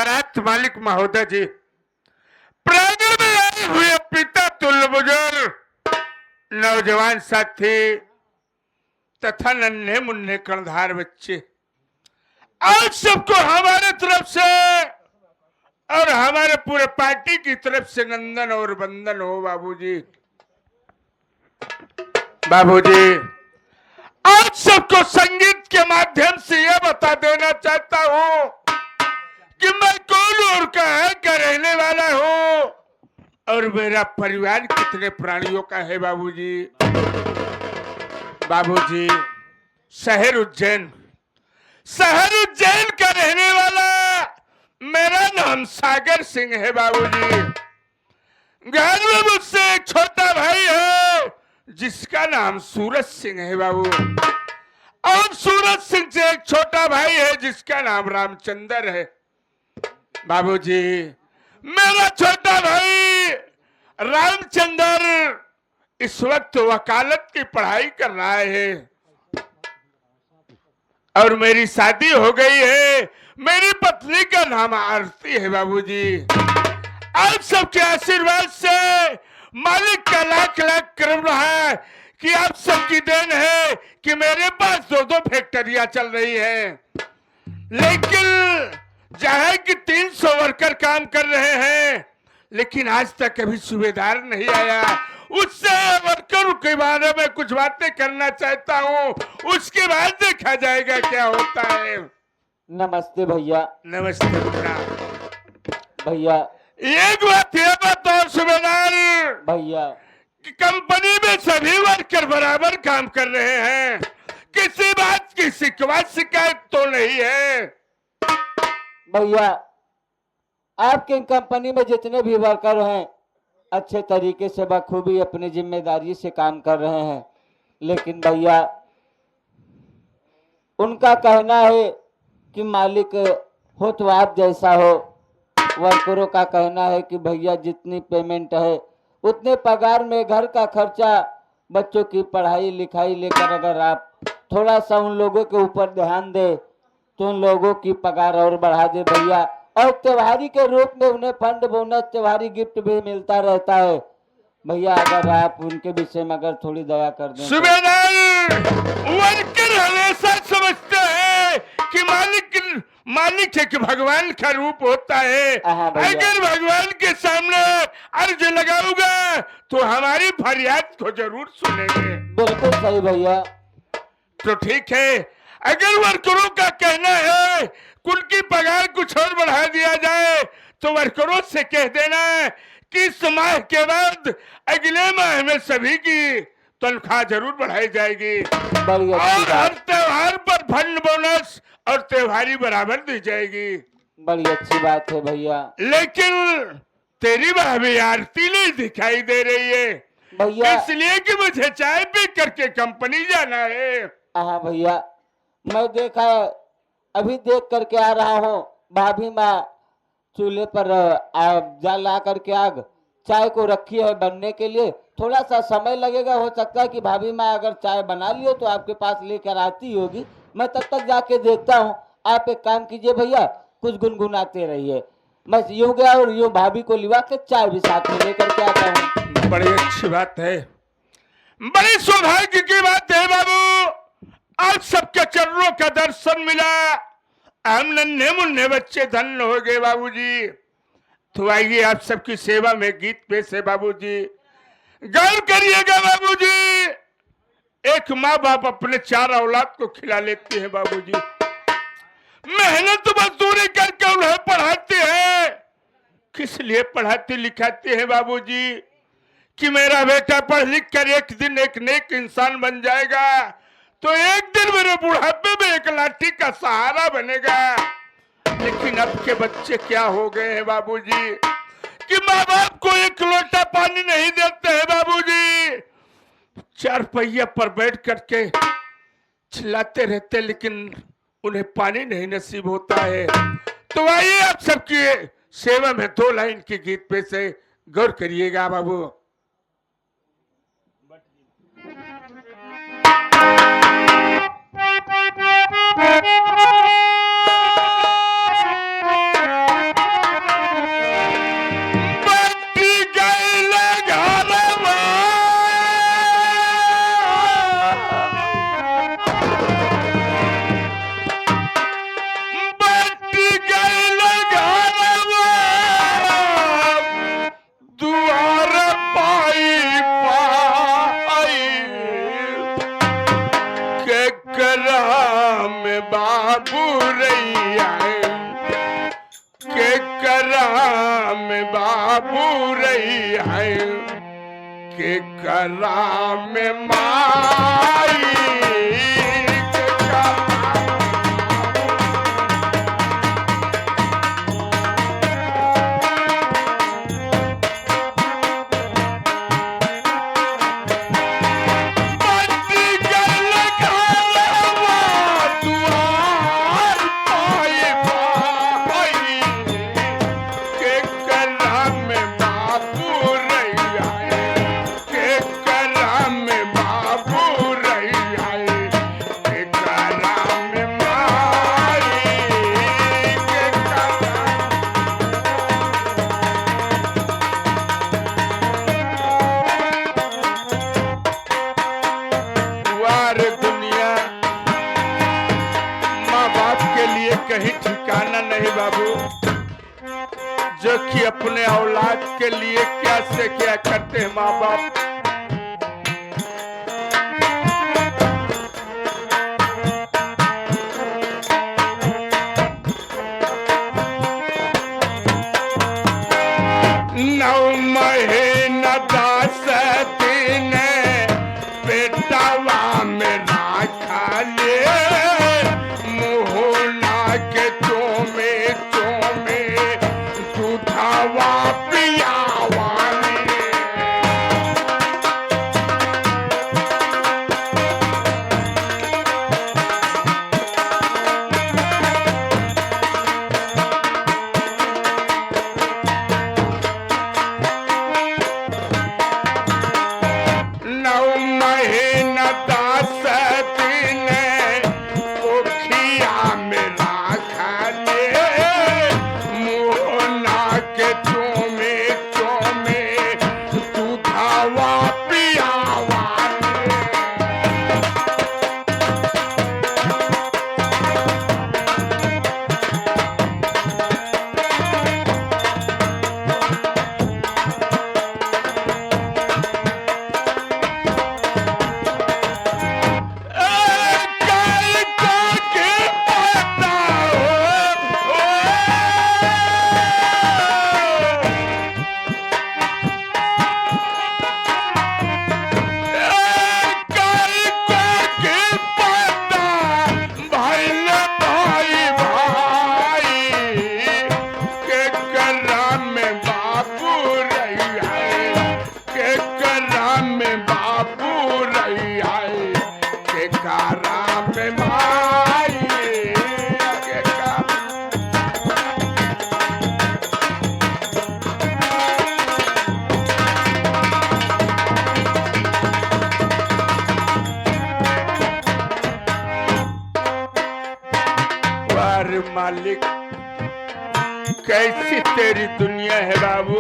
आदरात मालिक महोदय जी, प्रांगण में आए हुए पिता तुल्य बुजुर्ग, नौजवान साथी तथा नन्हे मुन्ने कर्णधार बच्चे, आप सबको हमारे तरफ से और हमारे पूरे पार्टी की तरफ से नंदन और वंदन हो। बाबूजी, बाबूजी, आप सबको संगीत के माध्यम से यह बता देना चाहता हूं कि मैं कौन और कहां का रहने वाला हूं और मेरा परिवार कितने प्राणियों का है। बाबूजी, बाबूजी, शहर उज्जैन का रहने वाला मेरा नाम सागर सिंह है। बाबूजी, घर में मुझसे एक छोटा भाई है जिसका नाम सूरज सिंह है। बाबू, और सूरज सिंह से एक छोटा भाई है जिसका नाम रामचंद्र है। बाबूजी, मेरा छोटा भाई रामचंद्र इस वक्त वकालत की पढ़ाई कर रहा है और मेरी शादी हो गई है। मेरी पत्नी का नाम आरती है। बाबूजी, आप सबके आशीर्वाद से मालिक का लाख लाख करम है कि आप सबकी देन है कि मेरे पास 2-2 फैक्ट्रियां चल रही है, लेकिन जहां कि 300 वर्कर काम कर रहे हैं, लेकिन आज तक कभी सूबेदार नहीं आया। उससे वर्करों के बारे में कुछ बातें करना चाहता हूं, उसके बाद देखा जाएगा क्या होता है। नमस्ते भैया। नमस्ते भैया, एक बात यह बताओ सूबेदार भैया, कि कंपनी में सभी वर्कर बराबर काम कर रहे हैं, किसी बात की शिकायत तो नहीं है। भैया, आपके कंपनी में जितने भी वर्कर हैं अच्छे तरीके से बखूबी अपनी जिम्मेदारी से काम कर रहे हैं, लेकिन भैया उनका कहना है कि मालिक हो तो आप जैसा हो। वर्करों का कहना है कि भैया जितनी पेमेंट है उतने पगार में घर का खर्चा, बच्चों की पढ़ाई लिखाई लेकर अगर आप थोड़ा सा उन लोगों के ऊपर ध्यान दे तो उन लोगों की पगार और बढ़ा दे भैया। और त्योहारी के रूप में उन्हें फंड बोनस त्योहारी गिफ्ट भी मिलता रहता है भैया। अगर आप उनके विषय में अगर थोड़ी दया कर दें। सूबेदार, वर्कर हमेशा समझते हैं कि मालिक एक भगवान का रूप होता है। अगर भगवान के सामने अर्ज लगाऊंगा तो हमारी फरियाद को जरूर सुनेंगे। बिल्कुल सही भैया। तो ठीक है, अगर वर्करों का कहना है उनकी पगार कुछ और बढ़ा दिया जाए तो वर्करों से कह देना कि इस माह के बाद अगले माह में सभी की तनख्वाह जरूर बढ़ाई जाएगी और हर त्योहार पर फंड बोनस और त्योहारी बराबर दी जाएगी। बड़ी अच्छी बात है भैया। लेकिन तेरी भाभी आरती नहीं दिखाई दे रही है भैया, इसलिए कि मुझे चाय पी करके कंपनी जाना है। हाँ भैया, मैं देखा अभी देख करके आ रहा हूँ भाभी माँ चूल्हे पर ला करके आग चाय को रखी है बनने के लिए। थोड़ा सा समय लगेगा, हो सकता है कि भाभी माँ अगर चाय बना लियो तो आपके पास लेकर आती होगी। मैं तब तक जाके देखता हूँ। आप एक काम कीजिए भैया, कुछ गुनगुनाते रहिए। मैं यूं गया और यूं भाभी को लिवा के चाय भी साथ में लेकर के आता हूँ। बड़ी अच्छी बात है, बड़ी सौभाग्य की बात है बाबू, आज सबके चरणों का दर्शन मिला। हम नन्हे मुन्ने बच्चे धन्य हो गए बाबूजी। तो आइए आप सबकी सेवा में गीत पेश है बाबूजी, गौर करिएगा बाबूजी। एक माँ बाप अपने 4 औलाद को खिला लेते हैं बाबूजी, मेहनत मजदूरी करके उन्हें पढ़ाते हैं। किस लिए पढ़ाते लिखाते हैं बाबूजी? कि मेरा बेटा पढ़ लिख कर एक दिन एक नेक इंसान बन जाएगा तो एक दिन मेरे बुढ़ापे में एक लाठी का सहारा बनेगा। लेकिन अब के बच्चे क्या हो गए हैं बाबूजी कि माँ बाप को एक लोटा पानी नहीं देते हैं बाबूजी। 4 पहिया पर बैठ करके चिल्लाते रहते लेकिन उन्हें पानी नहीं नसीब होता है। तो आइए आप सबकी सेवा में 2 लाइन की गीत पे से गौर करिएगा बाबू। कराम बाबू रही है के कराम माई के कराम कहीं ठिकाना नहीं बाबू, जो कि अपने औलाद के लिए क्या से क्या करते हैं माँ बाप। नौ महीना 10 दिन पेटवा में राखा ले के चोमे चोमे दूधवा पियावा नौ महीना 10 दिन पोखिया में के चोमे चोमे दूधवा पियावा मालिक कैसी तेरी दुनिया है बाबू।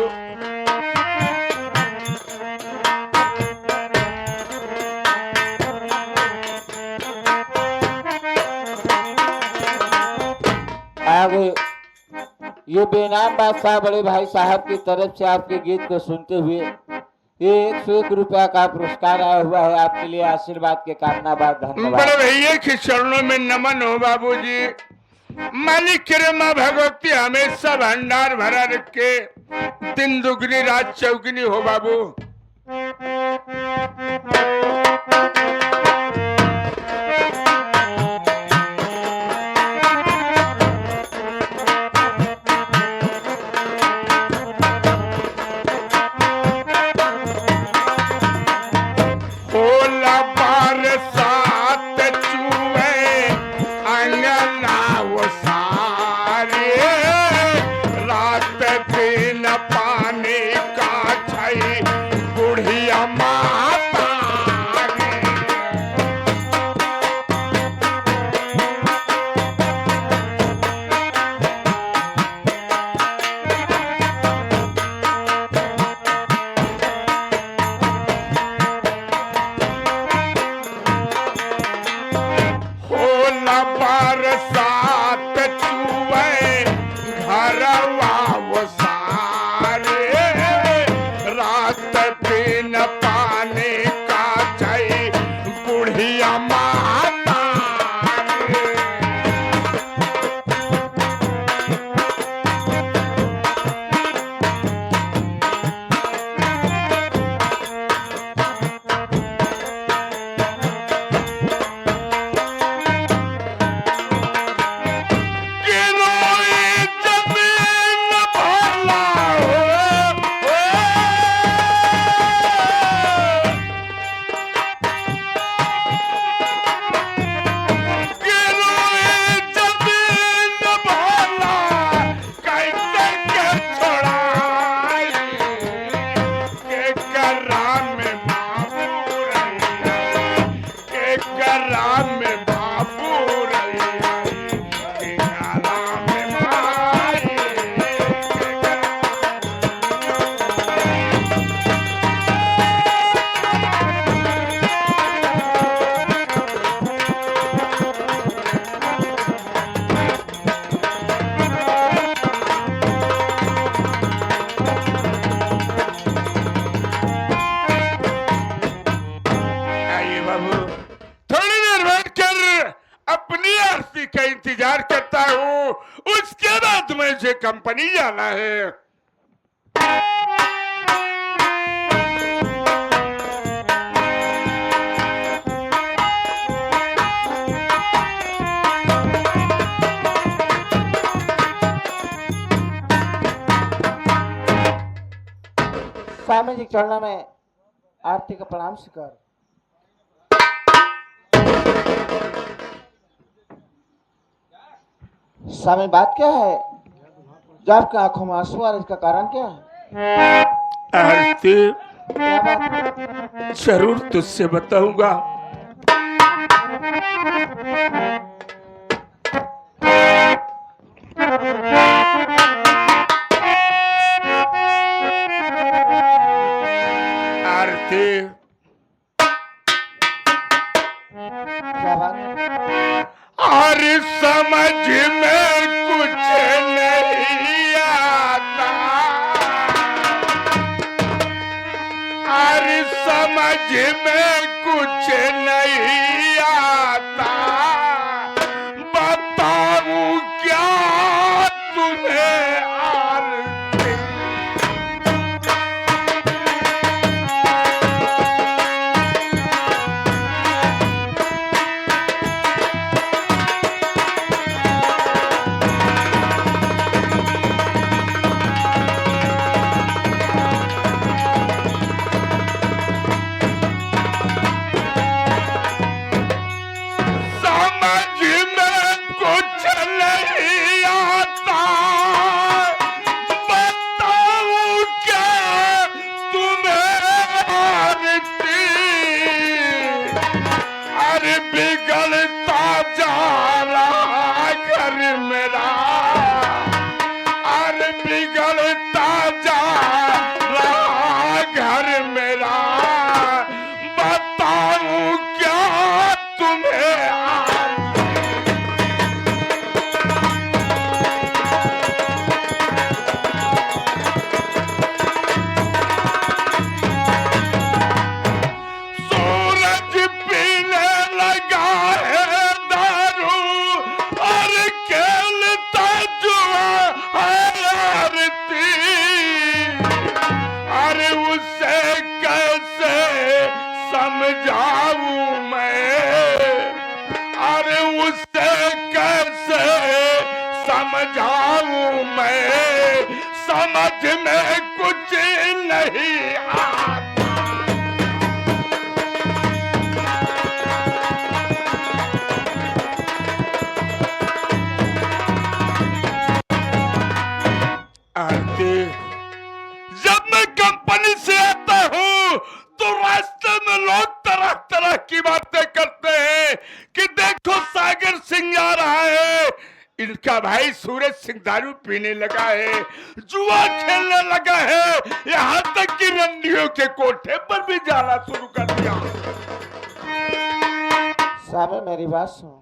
आगे ये बेनाम बादशाह बड़े भाई साहब की तरफ से आपके गीत को सुनते हुए ये 101 रुपया का पुरस्कार आया हुआ है आपके लिए। आशीर्वाद के कामना बाद धन्यवाद। बड़े भैया के चरणों में नमन हो बाबूजी। मालिक करे माँ भगवती हमेशा भंडार भरा रखे, दिन दुगनी रात चौगनी हो बाबू। मुझे कंपनी जाना है। स्वामी जी चरणों में आरती का प्रणाम स्वीकार। स्वामी बात क्या है जो आपकी आंखों में आंसू आ रहे, इसका कारण क्या है? आरती क्या बात? जरूर तुझसे बताऊंगा। आरती क्या बात? और समझ में कुछ नहीं आता, और समझ में कुछ नहीं आता, बताऊं क्या तुम्हें आरती। बिगड़ता जा रहा घर मेरा, अरे बिगड़ता जा रहा घर मेरा, बताऊं क्या तुम्हें आरती। सूरज पीने लगा है दारू, और खेलता जुआ है आरती, अरे उसे कैसे समझाऊं मैं, अरे उसे कैसे समझाऊं मैं, समझ में कुछ नहीं आता। आरती, जब मैं कंपनी से आता हूँ तो रास्ते में लोग तरह तरह की बातें करते हैं कि देखो सागर सिंह आ रहा है, इनका भाई सूरज सिंह दारू पीने लगा है, जुआ खेलने लगा है, यहाँ तक कि रंडियों के कोठे पर भी जाना शुरू कर दिया। स्वामी मेरी बात सुन।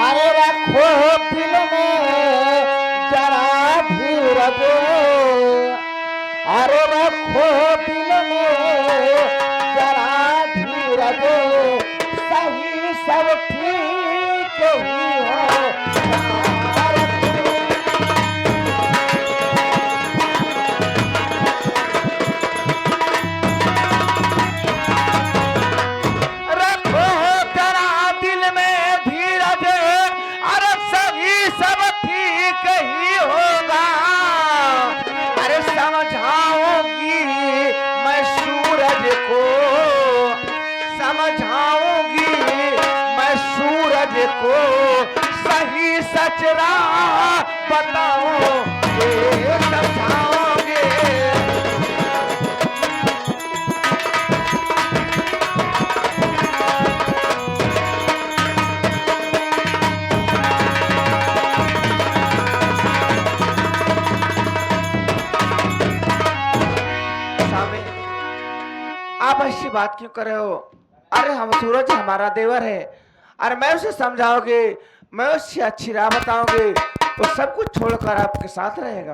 अरे रखो दिल में जरा धीरज, अरे रखो दिल में जरा धीरज, सही सब ठीक ही हो। रखो जरा दिल में धीरज, अरे सही सब ठीक ही होगा। अरे समझाऊंगी मैं सूरज को, समझाऊंगी मैं सूरज को, सही सच राह बताओगे, समझाओगे। आप ऐसी बात क्यों कर रहे हो? अरे हम सूरज हमारा देवर है, अरे मैं उसे समझाओगे, मैं उससे अच्छी राह बताओगे तो सब कुछ छोड़कर आपके साथ रहेगा।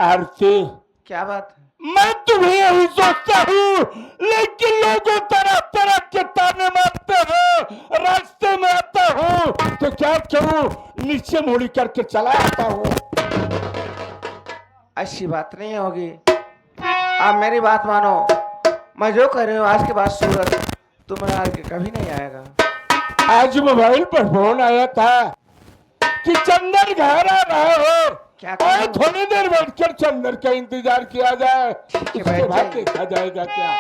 आरती, क्या बात है? मैं तुम्हें यही सोचता हूँ, लेकिन लोगों तरह के ताने मारते हो, रास्ते में आता हूँ तो क्या करूँ, नीचे मुड़ी करके चला आता हूँ। ऐसी बात नहीं होगी, आप मेरी बात मानो। मैं जो कर रही हूँ आज के बाद सूरज तुम्हारे आगे कभी नहीं आएगा। आज मोबाइल पर फोन आया था कि चंदन घर आ रहा हो, क्या और करूं? थोड़ी देर बैठकर चंदन का इंतजार किया जाए, ठीक है, उसके बैठ बाद जाइए। देखा जाएगा क्या।